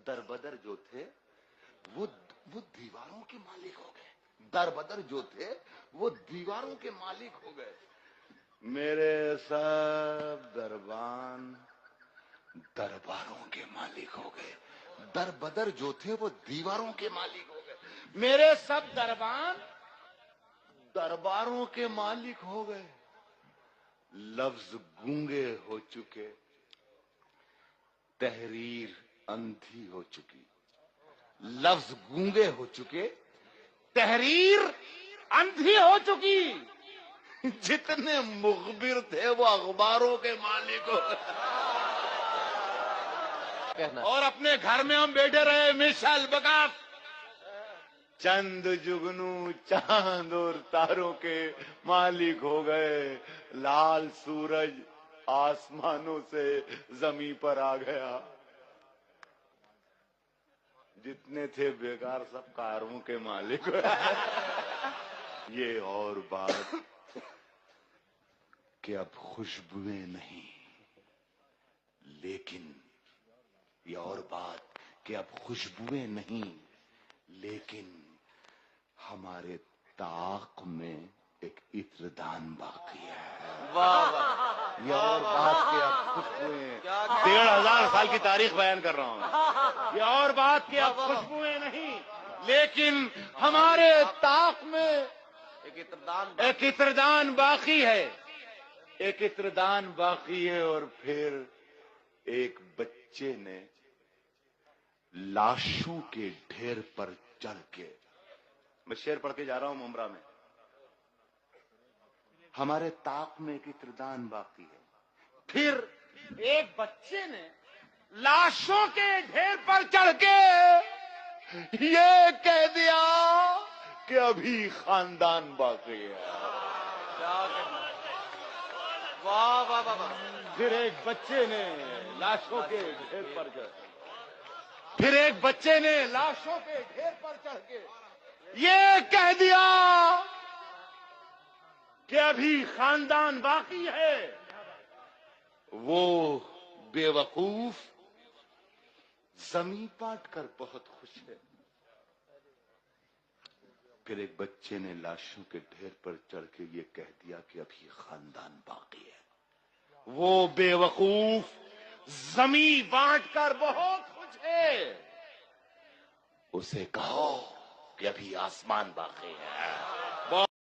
در بدر جو تھے وہ دیواروں کے مالک ہو گئے. در بدر جو تھے وہ دیواروں کے مالک ہو گئے. میرے سب دربان درباروں کے مالک ہو گئے. در بدر جو تھے وہ دیواروں کے مالک ہو گئے. میرے سب دربان درباروں کے مالک ہو گئے. لفظ گونگے ہو چکے، تحریر اندھی ہو چکی. لفظ گونگے ہو چکے، تحریر اندھی ہو چکی. جتنے مخبر تھے وہ اخباروں کے مالک ہو گئے. اور اپنے گھر میں ہم بیٹھے رہے مثال بکاف. چند جگنو چاند اور تاروں کے مالک ہو گئے. لال سورج آسمانوں سے زمین پر آ گیا. جتنے تھے بیکار سب کاروں کے مالک ہوئے. یہ اور بات کہ اب خوشبوئیں نہیں، لیکن یہ اور بات کہ اب خوشبوئیں نہیں لیکن ہمارے طاق میں ایک عطردان باقی ہے. یہ اور بات کہ اب خوشبوئیں 1500 سال کی تاریخ بیان کر رہا ہوں. یہ اور بات کہ اب خوشبوئیں نہیں لیکن ہمارے طاق میں ایک عطردان باقی ہے. ایک عطردان باقی ہے. اور پھر ایک بچے نے لاشوں کے ڈھیر پر چڑھ کے، میں شعر پڑھ کے جا رہا ہوں ممبرا میں، ہمارے طاق میں ایک عطردان باقی ہے. پھر ایک بچے نے لاشوں کے ڈھیر پر چڑھ کے یہ کہہ دیا کہ ابھی خاندان باقی ہے. واہ واہ واہ. پھر ایک بچے نے لاشوں کے ڈھیر پر پھر ایک بچے نے لاشوں کے ڈھیر پر چڑھ کے یہ کہہ دیا کہ ابھی خاندان باقی ہے. وہ بے وقوف زمین پاٹ کر بہت خوش ہے. پھر ایک بچے نے لاشوں کے ڈھیر پر چڑھ کے یہ کہہ دیا کہ ابھی خاندان باقی ہے. وہ بے وقوف زمین بانٹ کر بہت خوش ہے. اسے کہو کہ ابھی آسمان باقی ہے.